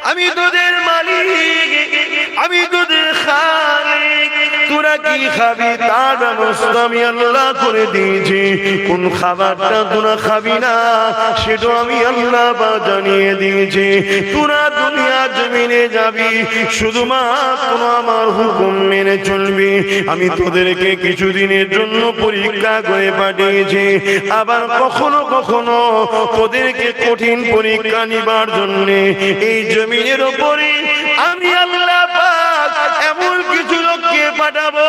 আমি তোদের মালিক, আমি তোদের খালিক। তোরা কি খাবি তার ব্যবস্থা আমি আল্লাহ করে দিয়েছি। কোন খাবারটা তোরা খাবি না সেটা আমি আল্লাহ জানিয়ে দিয়েছি। তোরা দুনিয়া জমিনে যাবি, শুধুমাত্র আমার হুকুম মেনে চলবি। আমি তোদেরকে কিছুদিনের জন্য পরীক্ষা করে পাঠিয়েছি, আবার কখনো কখনো তোদেরকে কঠিন পরীক্ষা নিবার জন্য এই জমিনের উপরে আমি আল্লাহ পাক এমন কিছু লোককে পাঠাবো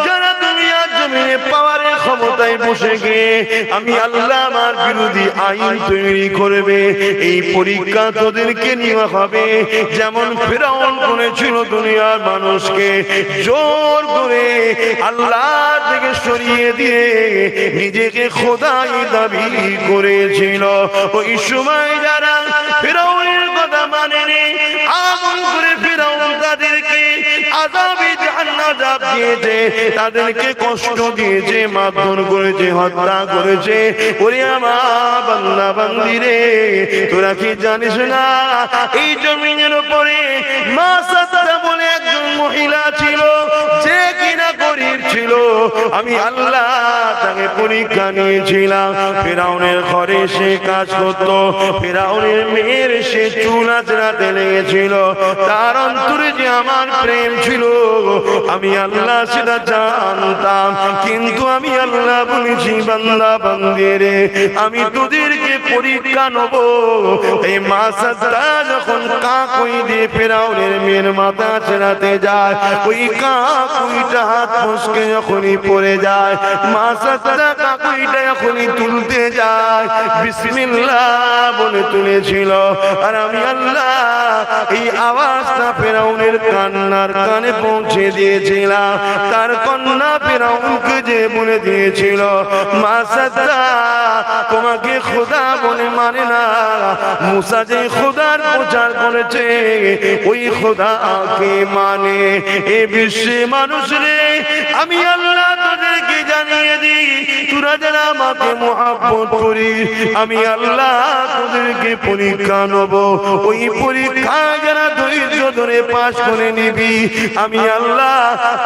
যারা দুনিয়া জমিনে পাওয়ারের ক্ষমতায় বসে গিয়ে আমি আল্লাহ আমার বিরোধী আইন তৈরি করবে। এই পরীক্ষা তোদেরকে নেওয়া হবে। যেমন ফিরআউন করেছিল দুনিয়ার মানুষকে জোর করে আল্লাহ থেকে সরিয়ে দিয়ে নিজেকে খোদাই দাবি করেছিল। ওই সময় যারা ফিরআউনের কথা মানেনি, আমল করে ফিরআউন তাদেরকে আযাবে জাহান্নাম দিয়েছে, তাদেরকে কষ্ট দিয়েছে, মারধর করেছে, হত্যা করেছে। ওরে আমার বান্দা বান্দিরে, তোরা কি জানিস না এই জমিনের উপরে মা সাদরা বলে একজন মহিলা ছিল, যে কিনা গরীব ছিল। আমি আল্লাহ তাকে পরীক্ষা নিয়েছিলাম। ফিরআউনের ঘরে সে কাজ করত, ফিরআউনের মেয়ের সে চুল আঁচড়াতে লেগেছিল। তার অন্তরে যে আমার প্রেম ছিল আমি আল্লাহ সেটা জানতাম। কিন্তু আমি আল্লাহ বলেছি বান্দা বান্দিরে, আমি তোদেরকে পরীক্ষা নেব। এই মা সাদরা যখন কাকুই দিয়ে ফিরআউনের মেয়ের মাথা ছেড়াতে যায়, ওই কাকুইটা হাত ফসকে যখনই পড়ে যায়, মা সাদরা কাকুইটা যখনই তুলতে যায় বিসমিল্লাহ বলে তুলেছিল। আর আমি আল্লাহ এই আওয়াজটা ফিরআউনের কান্নার কানে পৌঁছে দিয়েছিলাম। তার কন্যা ফিরআউনকে যে বলে দিয়েছিল, মা সাদরা তোমাকে খোদা বলে মানে না, মুসা যে খোদার প্রচার করেছে ওই খোদাকে মানে। এ বিশ্বে মানুষ রে, আমি আল্লাহ তোদেরকে জানিয়ে দিই, তোরা যারা আমাকে মহব্বত করিস আমি আল্লাহ তোদেরকে পরীক্ষা নেব। ওই পরীক্ষা যারা ধৈর্য ধরে পাশ করে নিবি আমি আল্লাহ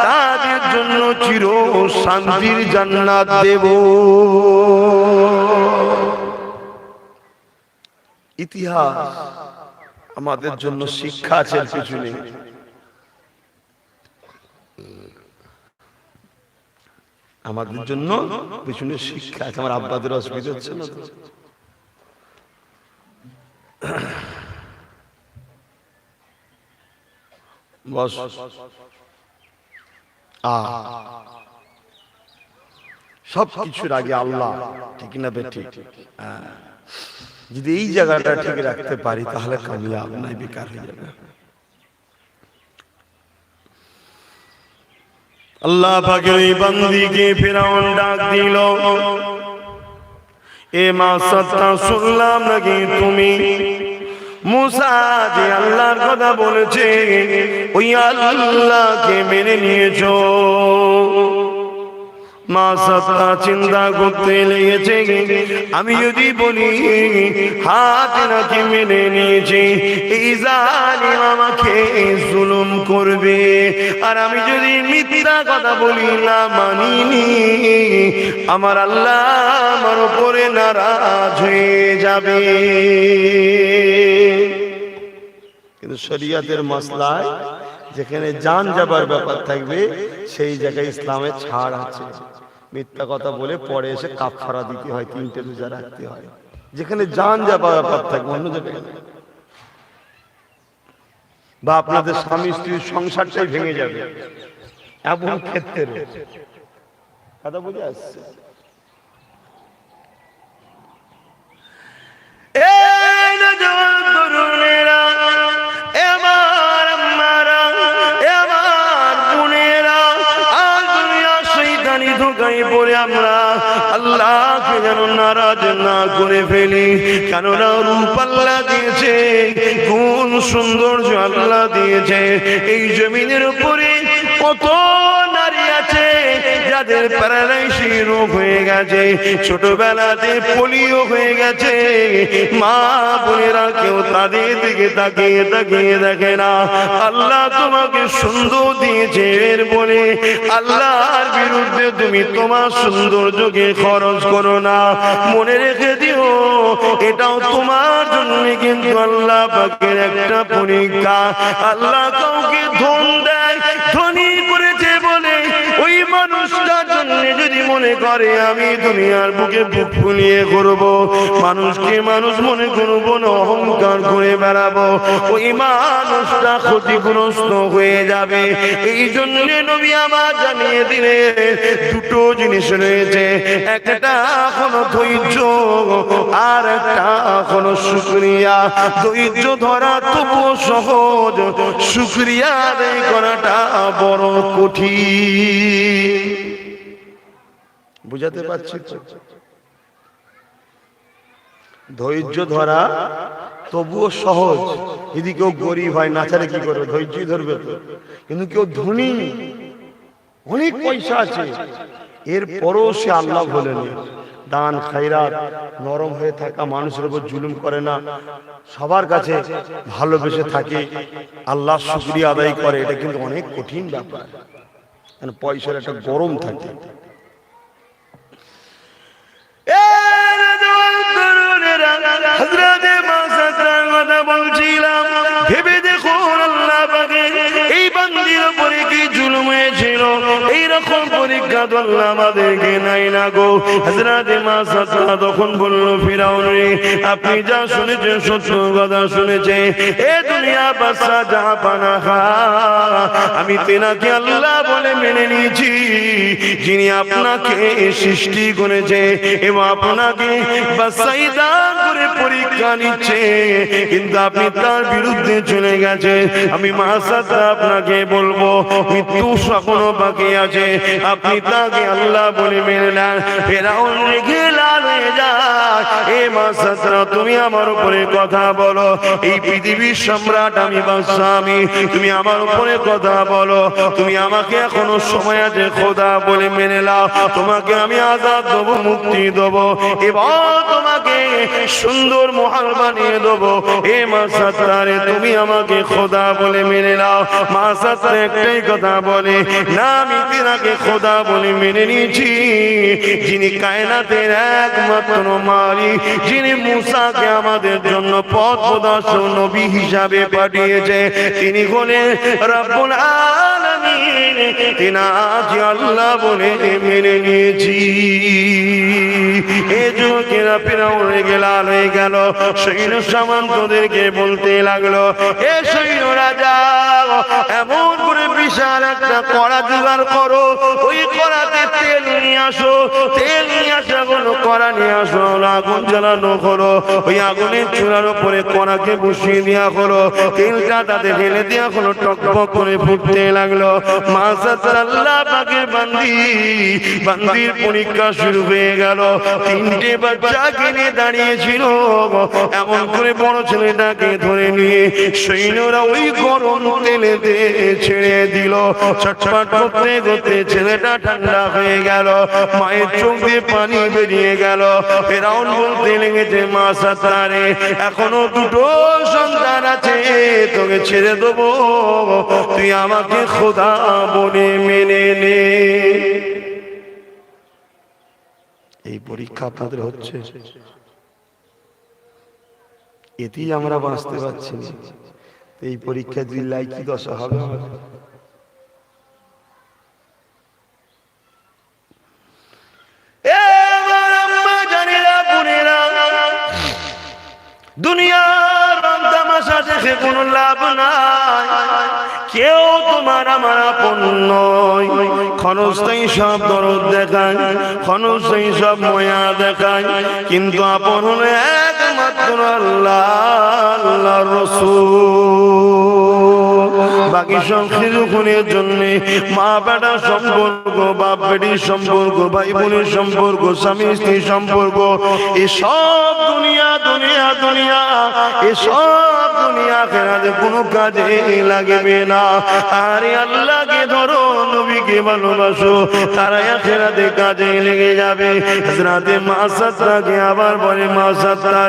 তাদের জন্য চির শান্তির জান্নাত দেব। ইতিহাস আমাদের জন্য শিক্ষা আছে কিছু নেই। আমাদের জন্য পিছনে শিক্ষা আছে। আমার আব্বাদের অসুবিধা হচ্ছে না তো? বস সব কিছুর আগে আল্লাহ, ঠিক না বেঠিক? যদি এই জায়গাটা ঠিক রাখতে পারি তাহলে কামিয়াব, নাই বেকার হয়ে যাবে। আল্লাহ পাকের এই বান্দিকে ফিরআউন ডাক দিল, এ মা সাদরা শুনলাম নাকি তুমি মুসা যে আল্লাহর কথা বলেছে ওই আল্লাহকে মেনে নিয়েছো? মা সাদরা চিন্তা করতে লেগেছে, আমি যদি বলি হাত নাকি মেনে নিয়েছি এই জালিম আমাকে জুলুম করবে, আর আমি যদি মিথ্যা কথা বলি না মানিনি আমার আল্লাহ আমার উপরে নারাজ হয়ে যাবে। কিন্তু শরীয়তের মাসলায় যেখানে জান যাবার ব্যাপার থাকবে সেই জায়গায় ইসলামে ছাড় আছে। মিথ্যা কথা বলে পরে এসে কাফারা দিতে হয়, 3টে রোজা রাখতে হয়। যেখানে জান যাবার ব্যাপার থাকবে অন্য জায়গায়, বা আপনাদের স্বামী স্ত্রীর সংসারটাই ভেঙে যাবে এমন ক্ষেত্রে কথা বুঝে আসছে। আমরা আল্লাহকে যেন নারাজ না করে ফেলি, কেননা রূপ আল্লাহ দিয়েছে, গুণ সৌন্দর্য আল্লাহ দিয়েছে। এই জমিনের উপরে কত নারী আছে যারা যাদের প্যারালাইসিস রোগ হয়ে গেছে, ছোটবেলাতে পোলিও হয়ে গেছে, মা বোনেরা কেউ তাদের দিকে তাকিয়ে তাকিয়ে দেখে না। আল্লাহ তোমাকে সুন্দর দিয়েছে এর বলে আল্লাহর বিরুদ্ধে তুমি তোমার সৌন্দর্যকে খরচ করো না। মনে রেখে দিও, এটাও তোমার জন্য কিন্তু আল্লাহ পাকের একটা পরীক্ষা। আল্লাহ কাউকে ধন দেয়, ধনী করেছে বলে ওই মানুষটার জন্য যদি মনে করে আমি দুনিয়ার বুকে বুক ফুলিয়ে করবো, মানুষকে মানুষ মনে করবো না, অহংকার করে বেড়াবো, ওই মানুষটা ক্ষতিগ্রস্ত হয়ে যাবে। এই জন্য নবী আমার জানিয়ে দিলে দুটো জিনিস রয়েছে, একটা হলো ধৈর্য আর একটা হলো শুকরিয়া। ধৈর্য ধরা তবুও সহজ, শুকরিয়া আদায় করাটা বড় কঠিন। বুঝাতে পারছি তো? ধৈর্য ধরা তবুও সহজ, যদি কেউ গরিব হয় নাচারে কি করবে, ধৈর্যই ধরবে তো। কিন্তু কেউ ধনী, অনেক পয়সা আছে, এরপরও সে আল্লাহ বলেন দান খায়রাত, নরম হয়ে থাকা, মানুষের উপর জুলুম করে না, সবার কাছে ভালোবেসে থাকে, আল্লাহ শুকরিয়া আদায় করে, এটা কিন্তু অনেক কঠিন ব্যাপার। পয়সার একটা গরম থাকে। বলছিলাম ভেবে দেখুন আল্লাহ পাকের এই বান্দির উপরে কি জুলুম হয়েছিল, এইরকম পরীক্ষা তো আল্লাহ আমাদেরকে নাই না গো। হযরতে মাসাদরা তখন বলল, ফিরাউন রে, আপনি যা শুনেছেন সত্য কথা শুনেছে, এ দুনিয়া বাদশা জাহাপানা খা, আমি তেনাকে আল্লাহ বলে মেনে নিয়েছি, যিনি আপনাকে সৃষ্টি করেছে এবং আপনাকে বাদশাহী দান করে পরীক্ষা নিচ্ছে, কিন্তু আপনি তার বিরুদ্ধে চলে গেছে। আমি মাসাদরা আপনাকে বলবো, মৃত্যু এখনো বাকি আছে, আপনি তাকে আল্লাহ বলে মেনে নেন। ফিরাউন রেগে লাল হয়ে যায়, এ মাসাদরা তুমি আমার উপরে কথা বলো, এই পৃথিবীর সম্রাট আমি, বাদশা আমি, তুমি আমার উপরে কথা বলো, তুমি আমাকে এখনো সময় আছে খোদা বলে মেনে নাও, তোমাকে আমি আজাদ দেবো, মুক্তি দেবো এবং তোমাকে সুন্দর মহল বানিয়ে দেবো। এ মাসাদরা রে, তুমি আমাকে খোদা বলে মেনে নাও। মাসাদরা একটাই কথা বলে, না আমি তেনাকে খোদা বলে মেনে নিয়েছি, যিনি কায়নাতের একমাত্র মালিক, যিনি মুসাকে আমাদের জন্য পথ প্রদর্শক নবী হিসাবে পাঠিয়েছে, তিনি হলেন রব্বুল আলামিন, তিনা আজ আল্লাহ বলে মেনে নিয়েছি। এই যুবকেরা ফিরাউন রেগে লাল হয়ে গেল, সৈন্য সামন্তদেরকে বলতে লাগলো, এ সৈন্য রাজা, এমন করে বিশাল একটা কড়া জোগাড় করো, ওই কড়াতে তেল নিয়ে আসো, তেল নিয়ে আসা হলো, কড়া নিয়ে আসো, আগুন জ্বালানো হলো, ওই আগুনের চূড়ার উপরে কড়াকে বসিয়ে দেওয়া হলো, তেলটা তাতে ঢেলে দেওয়া হলো, টকবক করে ফুটতে লাগলো। মাসাদরা আল্লাহ পাকের বান্দি, বান্দির পরীক্ষা শুরু হয়ে গেল। তিনটে বাচ্চাকে নিয়ে দাঁড়িয়েছিল, এমন করে বড় ছেলেটাকে ধরে নিয়ে সৈন্যরা ওই গরম তেলেতে ছেড়ে দিল। ছটফট করতে করতে ছেলেটা ঠান্ডা হয়ে গেল, মায়ের চোখ দিয়ে পানি বেরিয়ে গেল। ফিরাউন বলতে লেগেছে, মাসাদরা রে, এখনো দুটো সন্তান আছে, তোকে ছেড়ে দেবো, তুই আমাকে খোদা বলে মেনে নে। এই পরীক্ষা আপনাদের হচ্ছে, এতেই আমরা বাঁচতে পারছি না। এই পরীক্ষা দিল্লাই কি দশা হবে আমাদের? দুনিয়ার তামাশা দেখে কোনো লাভ নাই, কেউ তোমার আমার আপন নয়। ক্ষণস্থায়ী সব দরদ দেখায়, ক্ষণস্থায়ী সব ময়া দেখায়, কিন্তু আপন হলো একমাত্র আল্লাহ, আল্লাহর রাসূল। বাকি সব কিছুক্ষণের জন্য মা বেটার সম্পর্ক, বাপ বেটির সম্পর্ক, ভাই বোনের সম্পর্ক, স্বামী স্ত্রীর সম্পর্ক, এসব দুনিয়া দুনিয়া দুনিয়া, এসব দুনিয়া আখিরাতে কোনো কাজে লাগবে না। আরে আল্লাহকে ধরো, নবীকে ভালোবাসো, তারা আখিরাতে কাজে লেগে যাবে। হযরতে মা সাদরাকে আবার বলে, মা সাদরা,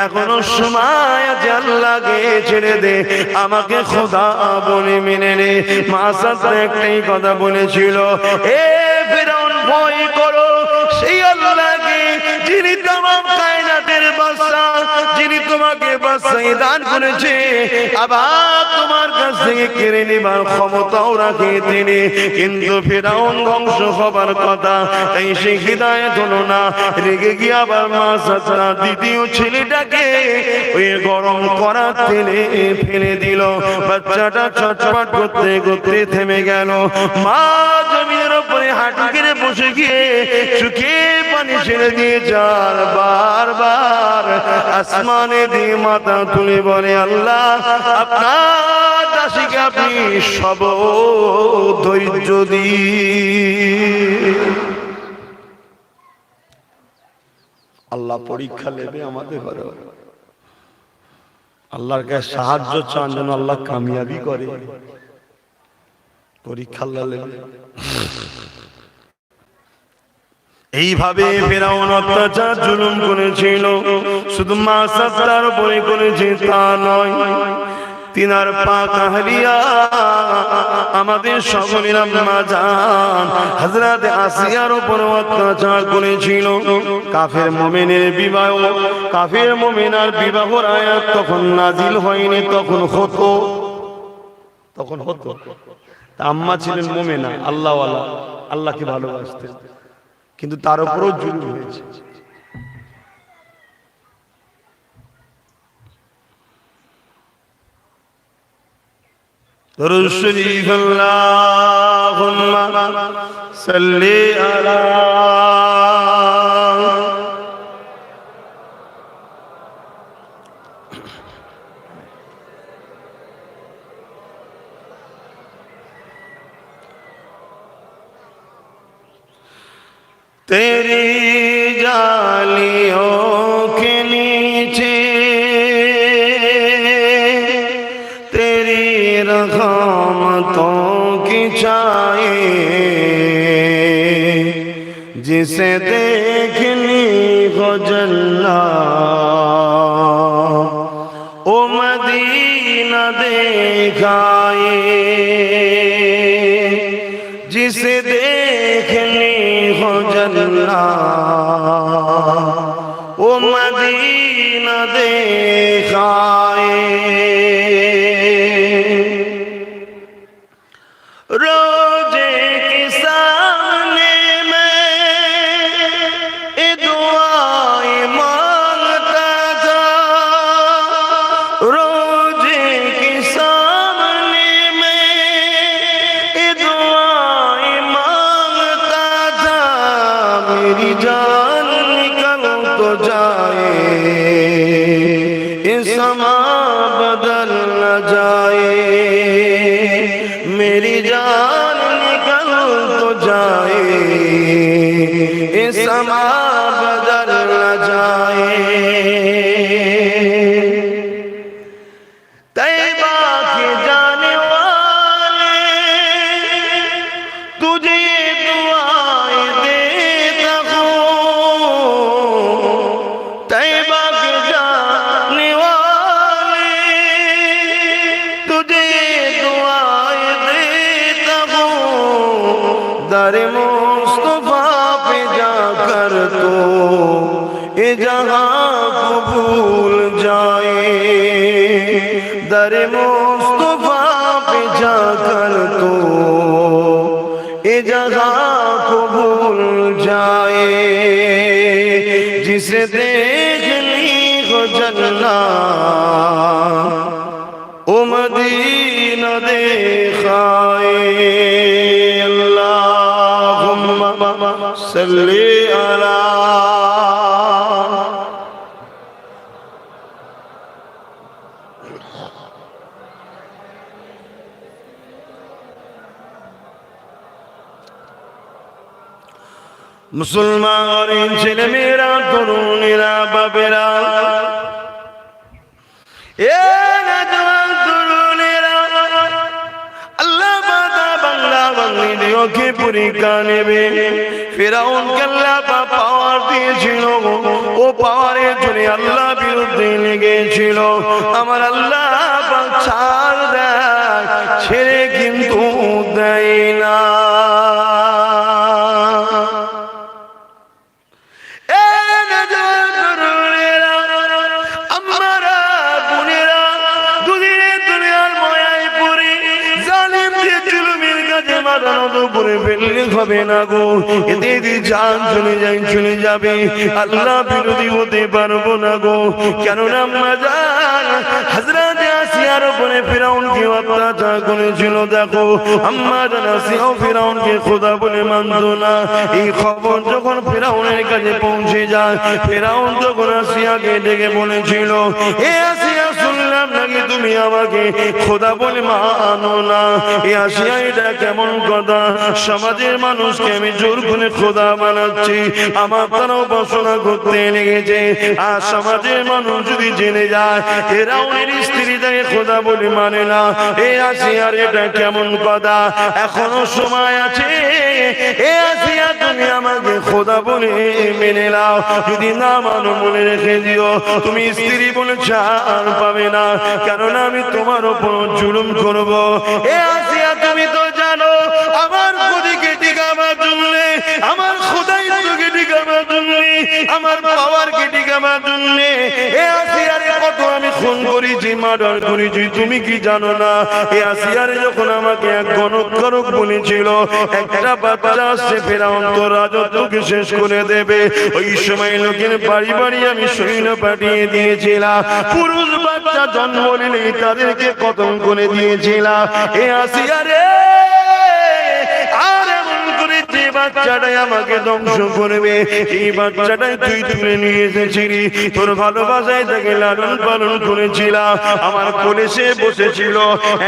এখনো সময় আছে, আল্লাহকে ছেড়ে দে, আমাকে খোদা বলে মেনে নে। মা সাদরা একটাই কথা বলেছিল, এ ফিরআউন, ভয় করো সেই আল্লাহকে যিনি তামাম কায়নাতের বাদশা, যিনি তোমাকে বাদশাহী দান করেছে, আবার তোমার কাছ থেকে কেড়ে নেবার ক্ষমতাও রাখে তিনি। কিন্তু ফিরআউন ধ্বংস হবার কথা, তাই সে হিদায়াত হলো না। রেগে গিয়ে আবার মা সাদরা দ্বিতীয় ছেলেটাকে ওই গরম করা তেলে ফেলে দিল। বাচ্চাটা ছটফট করতে করতে থেমে গেল। মা জমিনের উপরে হাঁটু গেড়ে বসে গিয়ে চোখে পানি ছেড়ে দিয়ে যার বারবার আসমানে দিয়ে মাথা তুলে বলে, আল্লাহ, আপনার দাসীকে আপনি সব ধৈর্য দিন। আল্লাহ পরীক্ষা নেবে আমাদের ঘরে। আল্লাহর কাছে সাহায্য চান যেন আল্লাহ কামিয়াবি করে। পরীক্ষা আল্লাহ নেবে। এইভাবে ফিরআউন অত্যাচার জুলুম করেছিল, শুধু মা সাদরার উপরে করেছে তা নয়, তিনার পাক আহলিয়া আমাদের সকলের আম্মা জান হযরত আসিয়ার উপর অত্যাচার করেছিল। কাফের মুমিনের বিবাহ, কাফের মুমিনার বিবাহর আয়াত তখন নাজিল হয়নি, তখন হতো। আম্মা ছিলেন মুমিনা, আল্লাহওয়ালা, আল্লাহকে ভালোবাসতেন, কিন্তু তার উপরও জুলুম হয়েছে। দরুদ শরীফ আল্লাহুম্মা সাল্লি আলা तेरी जालियों के नीचे तेरी रहमतों की छाए, जिसे देखनी हो जन्नत ओ मदीना देखाए, जिसे देखनी हो जन्नत ओ मदीना देखाए। रोजे के सामने मैं ये दुआएं मांगता था, रोजे के सामने मैं ये दुआएं मांगता था, मेरी जान निकल तो जाए, ये समा बदल न जाए, मेरी जान निकल तो जाए, ये समा बदल न जाए। तैबा के जाने वाले तुझे दुआएं देता हूँ, तैबा के जाने वाले तुझे दुआएं देता हूँ, दर मुस्तफा पे जाकर तो ये जहां को भूल जाए, दर मुस्तफा पे जाकर तो ये जहां को भूल जाए, जिसे देखनी हो जन्नत ओ मदीना देखाए। अल्लाहुम्मा सल्ली अला মুসলমান ছেলে মেয়েরা, তরুণীরা, বাবেরা, এ নওজওয়ান তরুণেরা, আল্লাহ বাদা বাংলা বাঙালিদেরকে পরীক্ষা নেবে। ফিরাউনকে আল্লাহ পাওয়ার দিয়েছিল, ও পাওয়ারের জন্য আল্লাহ বিরুদ্ধে লেগেছিল। আমার আল্লাহ ছাড় দেয়, ছেড়ে কিন্তু দেয় না। হবে না গো, এতে জান চলে যায়, চলে যাবে। আল্লাহ বিরোধী হতে পারবো না গো। কেননা আম্মাজান হযরত আসিয়ার উপরে ফিরাউনকে অত্যাচার করেছিল। দেখো আম্মাজান আসিয়াও ফিরাউনকে খোদা বলে মানত না। এই খবর যখন ফিরাউনের কাছে পৌঁছে যায়, ফিরাউন যখন আসিয়াকে ডেকে বলেছিল, এ আসিয়া শুনলাম নাকি তুমি আমাকে খোদা বলে মানো না। এ আসিয়া এটা কেমন কথা? সমাজের মানুষকে আমি জোর করে খোদা বানাচ্ছি, আমার তারা উপাসনা করতে লেগেছে। আর সমাজের মানুষ যদি জেনে যায় ফিরাউনের স্ত্রী তাকে খোদা বলে মানে না, এ আসিয়ার এটা কেমন কথা? এখনো সময় আছে, এ আসিয়া তুমি আমাকে খোদা বলে মেনে নাও। যদি না মানো মনে রেখে দিও, তুমি স্ত্রী বলে ছাড় পাবে না, কেননা আমি তোমার উপর জুলুম করব। এ আসিয়া তুমি তো জানো আমার গদিকে টিকাবার জন্য, আমার খোদাইত্বকে টিকাবার জন্য, আমার পাওয়ারকে টিকাবার জন্য এ আসিয়ারে কত আমি খুন করেছি, মার্ডার করেছি, তুমি কি জানো না? এ আসিয়ারে যখন আমাকে এক গণকরক বলেছিল একটা বাচ্চা আসছে ফিরাউন তো রাজত্বকে শেষ করে দেবে, ওই সময় লোকের বাড়ি বাড়ি আমি সৈন্য পাঠিয়ে দিয়েছিলাম, পুরুষ বাচ্চা জন্ম নিলে তাদেরকে কতল করে দিয়েছিলাম। এ আসিয়ারে বাচ্চাটাই আমাকে ধ্বংস করবে, এই বাচ্চাটাই তুই তুলে নিয়ে এসেছিলি, তোর ভালোবাসায় তাকে লালন পালন করেছিলাম, আমার কোলে সে বসেছিল।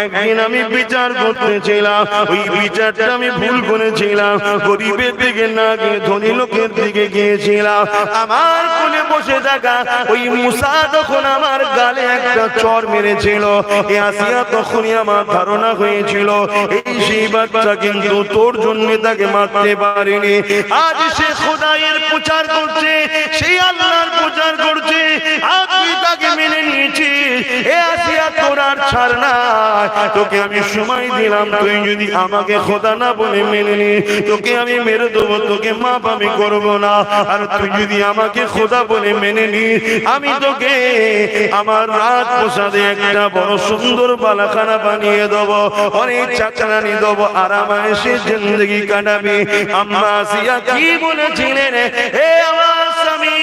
একদিন আমি বিচার করতেছিলাম, ওই বিচারটা আমি ভুল করেছিলাম, গরিবের দিকে না গিয়ে ধনী লোকের দিকে গিয়েছিলাম। আমার কোলে বসে থাকা ওই মুসা তখন আমার গালে একটা চর মেরেছিল। এ আসিয়া তখনই আমার ধারণা হয়েছিল এই সেই বাচ্চা কিন্তু তোর জন্য তাকে মারতে পারিনি। আজ সে খোদায়ের প্রচার করছে, সেই আল্লাহর প্রচার করছে, আজ তুই তাকে মেনে নিয়েছিস। এ আসিয়া তোর আর ছাড় নাই, তোকে আমি সময় দিলাম, তুই যদি আমাকে খোদা না বলে মেনে নি তোকে আমি মেরে দেবো, তোকে মাপ আমি করবো না। আর তুই যদি আমাকে খোদা বলে মেনে নি আমি তোকে আমার রাত প্রসাদে একটা বড় সুন্দর বালাখানা বানিয়ে দেবো, অনেক চাকরানি দেবো, আরামায়েশে জিন্দেগি কাটাবি। আম্মা আসিয়া কি বলেছিলেন? হে আমার স্বামী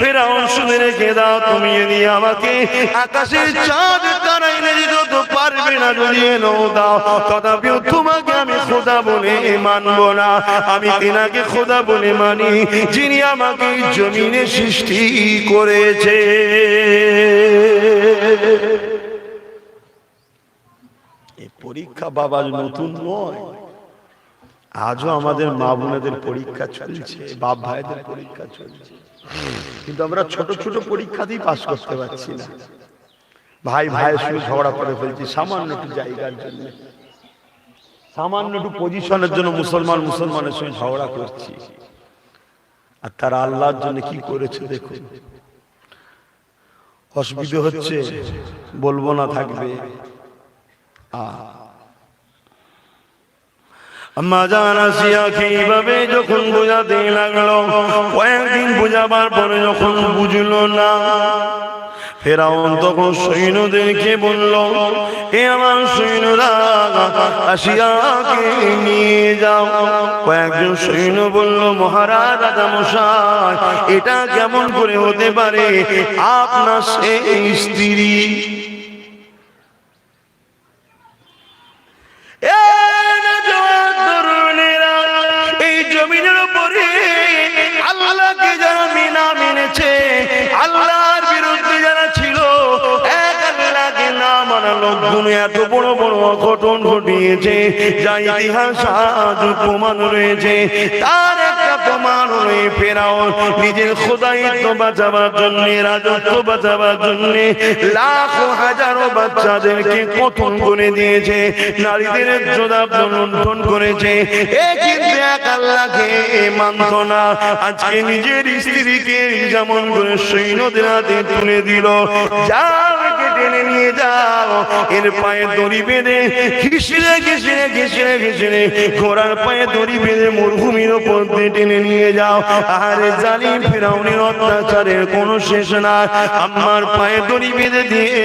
ফিরাউন শুনে রেখে দাও, তুমি যদি আমাকে আকাশের চাঁদ তারা এনে দিত তো পারবে না, যদি এলো দাও, তথাপিও তোমাকে আমি খোদা বলে মানব না। আমি তিনাকে খোদা বলে মানি যিনি আমাকে জমিনে সৃষ্টি করেছে। এই পরীক্ষা বাবা নতুন নয়, আজও আমাদের মা বোনেদের পরীক্ষা চলছে, বাপ ভাইদের পরীক্ষা চলছে, কিন্তু আমরা ছোট ছোট পরীক্ষাতেই পাস করতে পারছি না। ভাই ভাইয়ের সঙ্গে ঝগড়া করে ফেলছি সামান্য একটু জায়গার জন্য, সামান্য একটু পজিশনের জন্য মুসলমান মুসলমানের সঙ্গে ঝগড়া করছি, আর তারা আল্লাহর জন্য কি করেছে দেখুন। অসুবিধা হচ্ছে বলবো না, থাকবে। আম্মা জান আসিয়াকে এইভাবে যখন বোঝাতে লাগলো, কয়েকদিন বোঝাবার পরে যখন বুঝলো না, ফিরাউন তখন সৈন্যদেরকে বলল, এ আমার সৈন্যরা আসিয়াকে নিয়ে যাও। কয়েকজন সৈন্য বলল, মহারাজ রাজামশাই এটা কেমন করে হতে পারে, আপনার সেই স্ত্রী। এই জমিনের উপরে আল্লাহকে যারা না মেনেছে, আল্লাহর বিরুদ্ধে যারা ছিল, এক আল্লাহকে না মানা লোকগুলো এত বড় বড় অঘটন ঘটিয়েছে, যা ইতিহাস আজ প্রমাণ রয়েছে। তার একটা তোমার ওই ফেরাউন নিজের খোদাইত্ব বাঁচাবার জন্য, রাজত্ব বাঁচাবার জন্য লাখো হাজারো বাচ্চাদেরকে কতল করে দিয়েছে, নারীদের জোদাব লুণ্ঠন করেছে। এ কিন্তু এক আল্লাহকে মানত না। আজকে নিজের স্ত্রীকে যেমন করে সৈন্যদের হাতে তুলে দিল, যাও টেনে নিয়ে যাও, এর পায়ে দড়ি বেঁধে ঘিসড়ে ঘিসড়ে ঘিসড়ে ঘিসড়ে ঘোড়ার পায়ে দড়ি বেঁধে মরুভূমির ওপর দিয়ে টেনে নিয়ে যাও। আরে জালিম ফিরাউনের অত্যাচারের কোনো শেষ নাই। আম্মার পায়ে দড়ি বেঁধে দিয়ে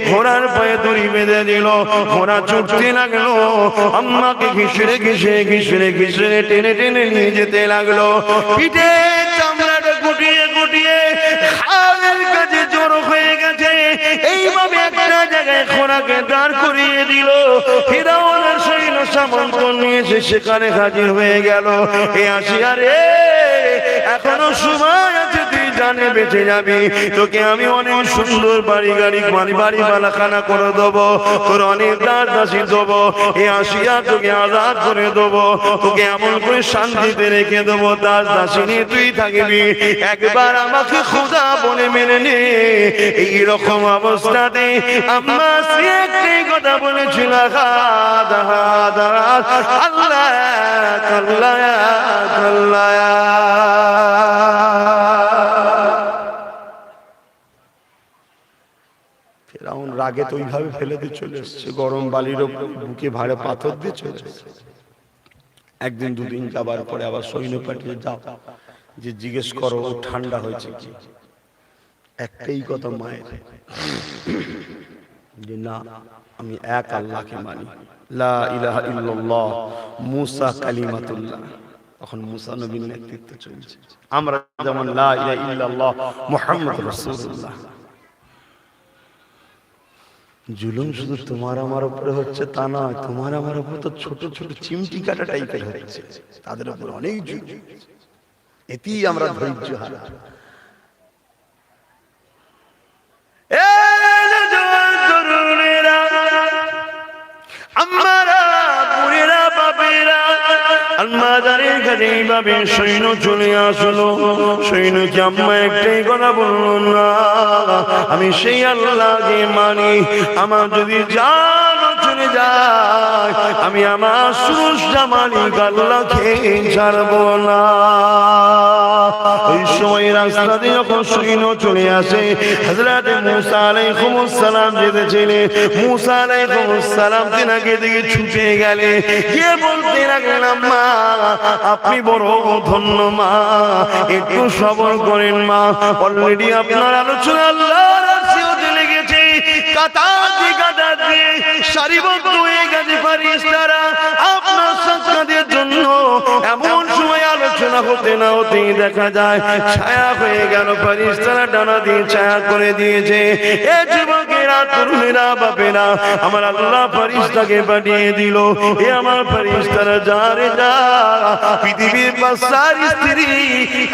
ঘোড়ার পায়ে দড়ি বেঁধে দিল, ঘোড়া ছুটতে লাগলো, আম্মাকে ঘিসড়ে ঘিসড়ে ঘিসড়ে ঘিসড়ে টেনে টেনে নিয়ে যেতে লাগলো। পিঠে চামড়াটা গুটিয়ে গুটিয়ে হাড়ের কাছে জড়ো হয়ে গেছে। এইভাবে একটা জায়গায় ঘোড়াকে দাঁড় করিয়ে দিল। ফিরাউনের সৈন্য সামন্ত নিয়ে এসে সেখানে হাজির হয়ে গেল। এ আসিয়া রে, এখনো সময় আছে, তুই জানে বেঁচে যাবি, তোকে আমি অনেক সুন্দর বাড়ি গাড়ি বাড়ি মালাখানা করে দেবো, তোর অনেক দাস দাসী দেবো। এ আসিয়া তোকে আজাদ করে দেবো, তোকে এমন করে শান্তিতে রেখে দেবো, দাস দাসী নিয়ে তুই থাকবি। একবার আমাকে খোদা বলে মেনে নে। এইরকম অবস্থাতে আম্মা একটাই কথা বলেছিল, আল্লাহ আল্লাহ আল্লাহ। ফেরাউন রাগে তো ওইভাবে ফেলে দিয়ে চলে এসছে, গরম বালির বুকে ভাড়ে পাথর দিয়ে চলে এসছে। একদিন দুদিন যাবার পরে আবার সৈন্য পাঠিয়ে যাও, যে জিজ্ঞেস করো ঠান্ডা হয়েছে কি। একটাই কথা মায়ের, যে না, আমি এক আল্লাহকে মানি, লা ইলাহা ইল্লাল্লাহ মুসা কালিমাতুল্লাহ। তখন মুসা নবীর নেতৃত্ব চলছে। আমরা যেমন লা ইলাহা ইল্লাল্লাহ মুহাম্মদ রাসূলুল্লাহ। জুলুম শুধু তোমার আমার উপরে হচ্ছে তা নয়, তোমার আমার উপর তো ছোট ছোট চিমটি কাটা টাইপের হচ্ছে, তাদের উপর অনেক জুলুম। এতেই আমরা ধৈর্য হারা। সৈন্য চলে আসলো, সৈন্যকে আম্মা একটাই কথা বললো, না আমি সেই আল্লাহকে মানি, আমার যদি জান চলে যায় আমি আমার সুরক্ষা মালিক আল্লাহকে ছাড়বো না। ওই সময় রাস্তা দিয়ে যখন সৈন্য চলে আসে, হযরত মুসা আলাইহিস সালাম যেতেছিলেন, মুসা আলাইহিস সালাম তিনাকে দিকে ছুটে গেলে, গিয়ে বলতে লাগলেন, মা আপনি বড় ধন্য মা, একটু সবর করেন মা, অলরেডি আপনার আলোচনা আল্লাহর আরশে লেগেছে, কাতারে কাতারে সারিবদ্ধ হয়ে গেছে ফেরেশতারা আপনার সাক্ষাতের জন্য। এমন সময় আলোচনা হতে না হতেই দেখা যায় ছায়া হয়ে গেল, ফেরেশতারা ডানা দিয়ে ছায়া করে দিয়েছে। এ যুবকেরা, তরুণেরা, বাপেরা, আমার আল্লাহ ফেরেশতাকে পাঠিয়ে দিল, এ আমার ফেরেশতারা যা রে যা, পৃথিবীর বাদশার স্ত্রী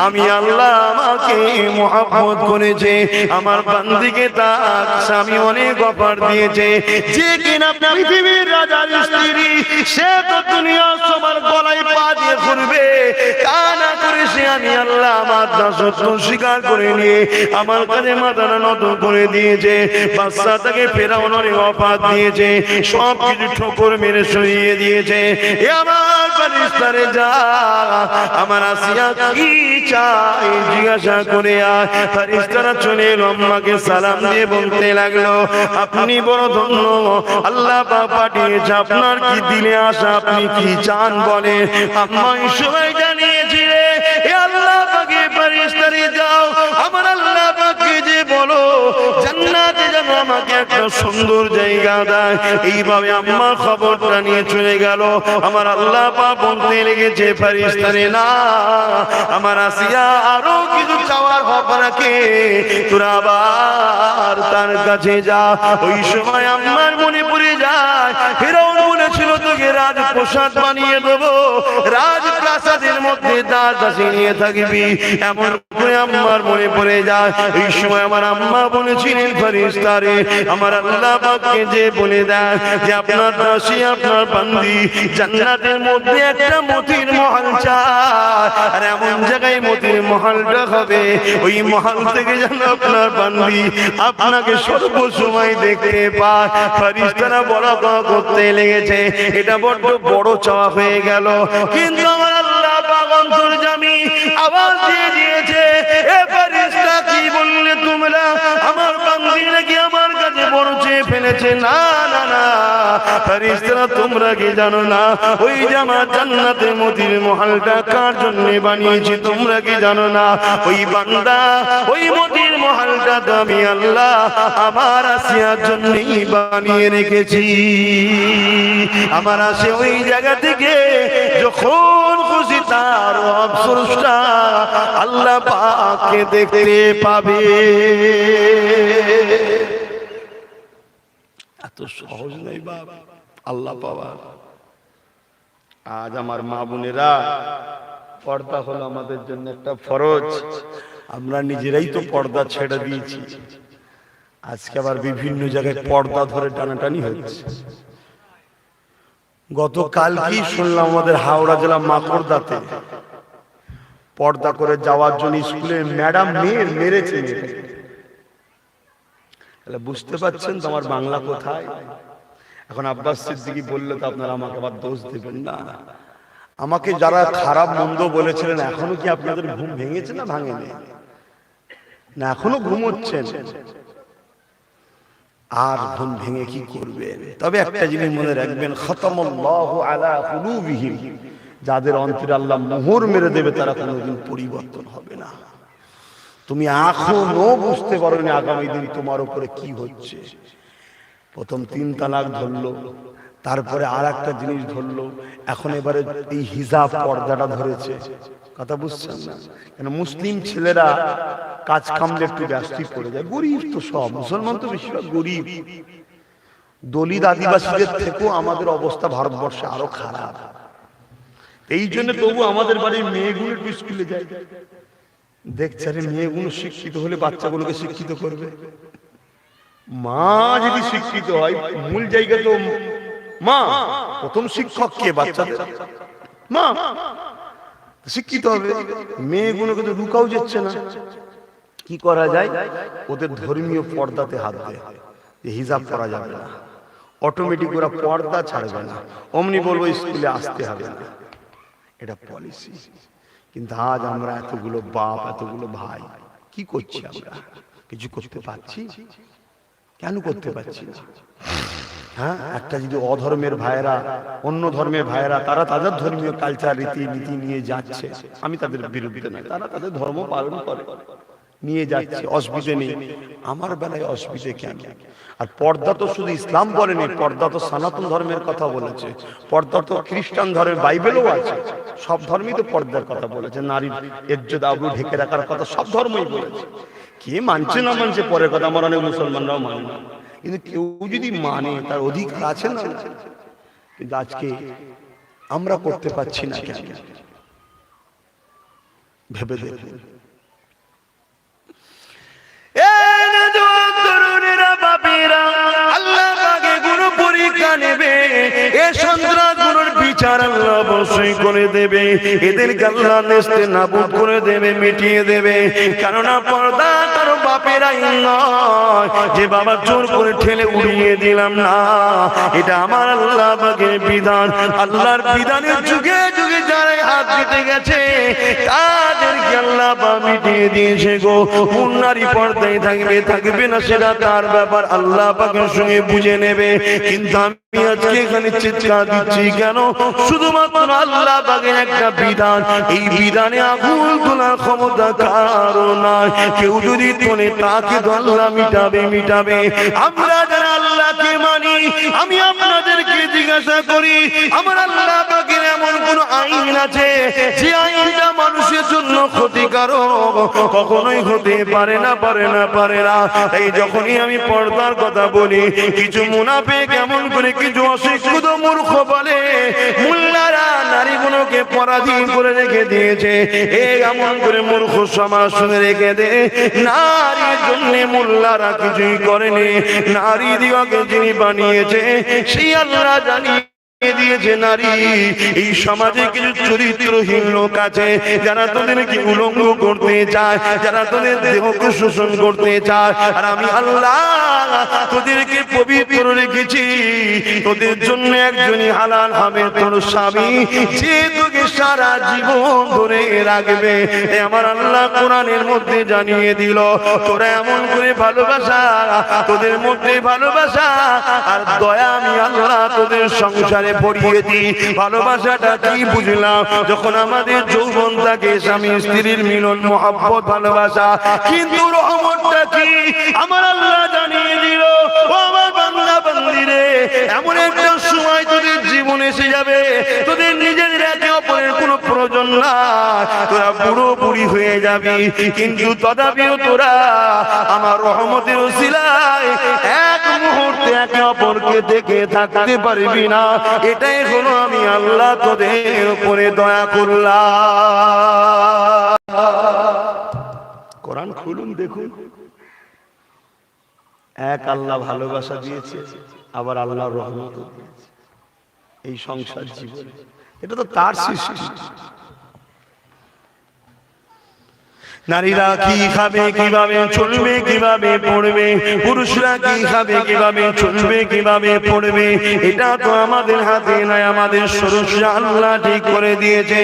আমি আল্লাহ আমাকে মহব্বত করেছে, আমার বান্দিকে তার স্বামী অনেক অফার দিয়েছে, যে কিনা পৃথিবীর রাজার স্ত্রী, সে তো দুনিয়া সবার গলায় পা দিয়ে ঘুরবে, তা না করে সে আমি আল্লাহ আমার দাসত্ব স্বীকার করে নিয়ে আমার কাছে মাথাটা নত করে দিয়েছে। বাদশা তাকে ফেরাউন অনেক অফার দিয়েছে, সব কিছু ঠোকর মেরে সরিয়ে দিয়েছে। এ আমার ফেরেশতারে যা, আমার আসিয়া কি চাই জিজ্ঞাসা করে আয়। ফেরেশতারা চলে এলো, আম্মাকে সালাম দিয়ে বলতে লাগলো, আপনি বড় ধন্য, আল্লাহ পাক পাঠিয়েছে, আপনার কি দিলে আসা, আপনি কি চান বলে। আম্মা এই সময় জানিয়েছিলে, এ আল্লাহ পাকে ফেরেশতারে যাও, আমার আল্লাহ পাককে যে বলো জান্নাতে যেন আমাকে একটা সুন্দর জায়গা দেয়। এইভাবে আম্মা খবরটা নিয়ে চলে গেল। আমার আল্লাহ পাক বলতে লেগেছে, ফেরেশতারে না, আমার আসিয়া আরো কিছু চাওয়ার হক রাখে, তোরা আবার তার কাছে যা। ওই সময় আম্মার মনে পড়ে যায়, ফেরাউন বলেছিল তোকে তোকে রাজপ্রাসাদ বানিয়ে দেবো, রাজপ্রাসাদের মধ্যে দাসী নিয়ে থাকবি। এমন করে আমার মনে পড়ে যায় এই সময় আমার আম্মা বলেছিলেন, ফেরেশতারে আমার আল্লাহ পাককে যে বলে দেন যে আপনার দাসী আপনার বান্দি জান্নাতের মধ্যে একটা মতির মহল চায়, আর এমন জায়গায় মতির মহলটা হবে ওই মহল থেকে যেন আপনার বান্দি আপনাকে সর্বসময় দেখতে পায়। ফেরেশতারা বড় করতে লেগেছে, এটা বড় বড় চাওয়া হয়ে গেল। কিন্তু আমার আল্লাহ পাক অন্তর্যামী আওয়াজ দিয়ে দিয়েছে, এ ফেরেশতা কি বললে তোমরা? আমার বান্দি নাকি আমার কাছে বড় চেয়ে ফেলেছে? না না না ফেরেশতারা, তোমরা কি জানো না ওই যে আমার জান্নাতের মতির মহলটা কার জন্য বানিয়েছি? তোমরা কি জানো না ওই বান্দা ওই মতির মহলটা তো আমি আল্লাহ আমার আসিয়ার জন্যই বানিয়ে রেখেছি। আমার আসে ওই জায়গা থেকে যখন খুশি তার আফসোসটা আল্লাহ পাককে দেখতে পাবে। এত সহজ নয় বাবা আল্লাহ পাওয়া। আজ আমার মা বোনেরা, পর্দা হলো আমাদের জন্য একটা ফরজ। আমরা নিজেরাই তো পর্দা ছেড়ে দিয়েছি, আজকে আবার বিভিন্ন জায়গায় পর্দা ধরে টানাটানি হচ্ছে। গতকাল কি শুনলাম আমাদের হাওড়া জেলা মাকড়দাতে পর্দা করে যাওয়ার জন্য স্কুলের ম্যাডাম মেরেছে। বুঝতে পারছেন তো আমার বাংলা কোথায়? এখন আব্বাস সিদ্দিকী বললে তো আপনারা আমাকে আবার দোষ দেবেন না। আমাকে যারা খারাপ মন্দ বলেছিলেন, এখনো কি আপনাদের ঘুম ভেঙেছে না ভাঙেনি? না এখনো ঘুমোচ্ছেন? আর ঘুম ভেঙে কি করবেন? তবে একটা জিনিস মনে রাখবেন, খতমাল্লাহু আলা কুলুবিহিম, যাদের অন্তরে আল্লাহ মোহর মেরে দেবে তারা কোনোদিন পরিবর্তন হবে না। তুমি এখনো বুঝতে পারো না আগামী দিন তোমার উপরে কি হচ্ছে। প্রথম 3 তালাক ধরলো, তারপরে আর একটা জিনিস ধরলো, এখন এবারে এই হিজাব পর্দাটা ধরেছে। কথা বুঝছেন না? কেন মুসলিম ছেলেরা কাজ কামলে একটু ব্যস্ত পড়ে যায়। গরিব তো সব, মুসলমান তো বেশিরভাগ গরিব। দলিত আদিবাসীদের থেকেও আমাদের অবস্থা ভারতবর্ষে আরো খারাপ। এই জন্য তবু আমাদের বাড়ির মেয়েগুলো একটু স্কুলে যায়। দেখছে আরে মেয়েগুলো শিক্ষিত হলে বাচ্চাগুলোকে শিক্ষিত করবে। মা যদি শিক্ষিত হয়, মূল জায়গা তো মা, প্রথম শিক্ষক কে? বাচ্চাদের মা শিক্ষিত হবে। মেয়েগুলোকে তো রুকাও যাচ্ছে না। কি করা যায়? ওদের ধর্মীয় পর্দাতে হাত দেয়, হিজাব করা যাবে না, অটোমেটিক ওরা পর্দা ছাড়বে না, অমনি বলবো স্কুলে আসতে হবে না। এটা পলিসি। কিন্তু আজ আমরা এতগুলো বাপ, এতগুলো ভাই কি করছি? আমরা কিছু করতে পারছি? কেন করতে পারছি না? হ্যাঁ, একটা যদি অধর্মের ভাইয়েরা, অন্য ধর্মের ভাইয়েরা, তারা তাদের ধর্মীয় কালচার রীতিনীতি নিয়ে যাচ্ছে, আমি তাদের বিরুদ্ধে নয়, তারা তাদের ধর্ম পালন করে নিয়ে যাচ্ছে, অসুবিধে নেই। আমার বেলায় অসুবিধে কেন? আর পর্দা তো শুধু ইসলাম বলেনি, পর্দা তো সনাতন ধর্মের কথা বলেছে, পর্দা তো খ্রিস্টান ধর্মের বাইবেলও আছে। সব ধর্মই তো পর্দার কথা বলেছে, নারীর ইজ্জত আবরু ঢেকে রাখার কথা সব ধর্মই বলেছে। কে মানছে না মানছে পরের কথা, আমার অনেক মুসলমানরাও মানে না, কিন্তু কেউ যদি মানে তার অধিকার আছে না। কিন্তু আজকে আমরা করতে পারছি না কেন? ভেবে দেখুন। আল্লাহ পাকে কোন পরীক্ষা নেবে, এ সন্ত্রাসগুলোর বিচার আল্লাহ অবশ্যই করে দেবে। এদেরকে আল্লাহ নেস্তে নাবুদ করে দেবে, মিটিয়ে দেবে। কেননা পর্দা কারো বাপের আইন নয় যে বাবা জোর করে ঠেলে উড়িয়ে দিলাম, না, এটা আমার আল্লাহ পাকের বিধান। আল্লাহর বিধানের যুগে যুগে যারা হাত দিতে গেছে তাদেরকে আল্লাহ পাক মিটিয়ে দিয়েছে গো। কোন নারী পর্দায় থাকবে থাকবে না সেটা তার ব্যাপার, আল্লাহ পাকের সঙ্গে বুঝে নেবে। কিন্তু আমি আজকে এখানে চিৎকার দিচ্ছি কেন? শুধুমাত্র আল্লাহ পাকের একটা বিধান, এই বিধানে আগুন তোলার ক্ষমতা কারো নাই। কেউ যদি তোলে তাকে তো আল্লাহ মিটাবে। আমরা যারা আল্লাহ আল্লাহকে মানি, আমি আপনাদেরকে জিজ্ঞাসা করি আমার আল্লাহ পাকের এমন কোন আইন আছে যে আইনটা মানুষের জন্য ক্ষতিকারক? কখনোই হতে পারে না, পারে না, পারে না। এই যখনই আমি পর্দার কথা বলি, কিছু মুনাফিক এমন করে কিছু অশিক্ষিত মূর্খ বলে মুল্লারা নারীগুলোকে পরাধীন করে রেখে দিয়েছে। এই এমন করে মূর্খ সমাজ শুনে রেখে দে, নারীর জন্য মুল্লারা কিছুই করেনি। নারী দিগকে যিনি বানিয়েছে সেই আল্লাহ জানিয়ে দিয়েছে নারী। এই সমাজে কিছু চরিত্রহীন লোক আছে যারা তোদেরকে উলঙ্গ করতে চায়, যারা তোদের দেহকে শোষণ করতে চায়। আর আমি আল্লাহ তোদেরকে পবিত্র রেখেছি, তোদের জন্য একজনই হালাল হবে তোর স্বামী, যে তোকে সারা জীবন ধরে রাখবে। আমার আল্লাহ কোরআনের মধ্যে জানিয়ে দিল তোরা এমন করে ভালোবাসা, তোদের মধ্যে ভালোবাসা আর দয়া আমি আল্লাহ তোদের সংসারে পড়িয়ে দিই। ভালোবাসাটা কি বুঝলাম? যখন আমাদের যৌবন থাকে, স্বামী স্ত্রীর মিলন, মহব্বত, ভালোবাসা। কিন্তু রহমতটা কি আমার আল্লাহ জানিয়ে দিল, ও আমার বান্দা বান্দিরে, এমন একটা সময় তোদের জীবনে এসে যাবে তোদের নিজেদের একে অপরের কোনো প্রয়োজন নাই, তোরা বুড়ো বুড়ি হয়ে যাবি, কিন্তু তথাপিও তোরা আমার রহমতের উসিলায় এক মুহূর্তে একে অপরকে দেখে থাকতে পারবি না। এটাই হলো আমি আল্লাহ তোদের উপরে দয়া করলাম। কোরআন খুলুন, দেখুন, এক আল্লাহ ভালোবাসা দিয়েছে, আবার আল্লাহ রহমত দিয়েছে এই সংসার জীবনে। এটা তো তার সৃষ্টি। নারীরা কি খাবে, কিভাবে চলবে, কিভাবে পড়বে, পুরুষরা কি খাবে, কিভাবে চলবে, কিভাবে পড়বে, এটা তো আমাদের হাতে নাই, আমাদের সরস্বতী আল্লাহ ঠিক করে দিয়েছে।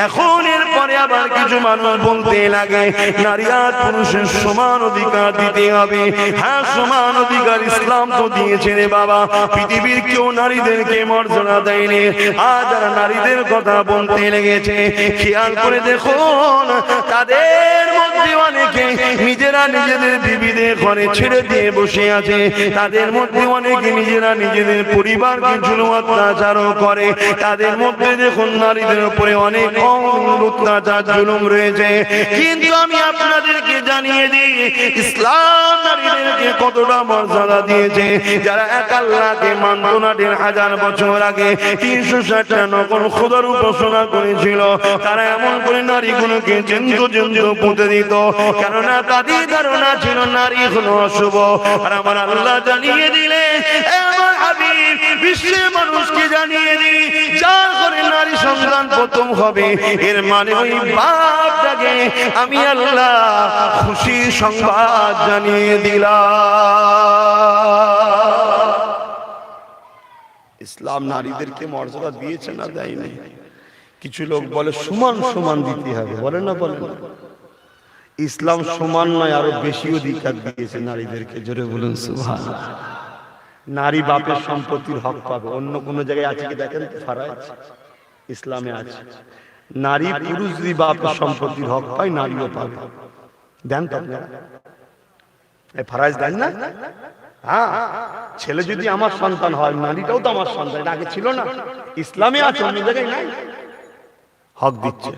এখন এরপরে আবার কিছু মানুষ বলতে লাগে নারী আর পুরুষের সমান অধিকার দিতে হবে। হ্যাঁ, সমান অধিকার ইসলাম তো দিয়েছে রে বাবা, পৃথিবীর কেউ নারীদেরকে মর্যাদা দেয়নি। আর যারা নারীদের কথা বলতে লেগেছে, খেয়াল করে দেখুন তাদের মধ্যে অনেকে নিজেরা নিজেদের বিবিদের ঘরে ছেড়ে দিয়ে বসে আছে, তাদের মধ্যে অনেকে নিজেরা নিজেদের পরিবারকে জুলুম অত্যাচারও করে। তাদের মধ্যে দেখুন নারীদের উপরে অনেক অত্যাচার জুলুম রয়েছে। কিন্তু আমি আপনাদেরকে জানিয়ে দিই ইসলাম নারীদেরকে কতটা মর্যাদা দিয়েছে। যারা এক আল্লাহকে মানত না ১,৫০০ বছর আগে ৩৬০টা নকল খোদার উপাসনা করেছিল, তারা এমন করে নারীগুলোকে জেন্দ্র পুঁতে দিত, কেননা তাদের ধারণা ছিল নারী হলো অশুভ। আর আমার আল্লাহ জানিয়ে দিলে, আমার হাবিব বিশ্বের মানুষকে জানিয়ে দি, যার ঘরে নারী সন্তান প্রথম হবে, এর মানে ওই বাপটাকে আমি আল্লাহ খুশি সংবাদ জানিয়ে দিলাম। ইসলাম নারীদেরকে মর্যাদা দিয়েছে না দেয়নি? কিছু লোক বলে সমান সমান দিতে হবে, বলে না, বলে না। ইসলাম সমান নয়, আরো বেশি অধিকার দিয়েছে নারীদেরকে। জোরে বলুন সুবহানাল্লাহ। নারী বাপের সম্পত্তির হক পাবে, অন্য কোন জায়গায় আছে কি দেখেন? ফারাজ ইসলামে আছে, নারী পুরুষ যদি বাপের সম্পত্তির হক পায়, নারীও পাবে। দেন তো আপনারা, এই ফারাজ দেন না? হ্যাঁ, ছেলে যদি আমার সন্তান হয়, নারীটাও তো আমার সন্তান। আগে ছিল না, ইসলামে আছে, অন্য জায়গায় নাই। হক দিচ্ছে।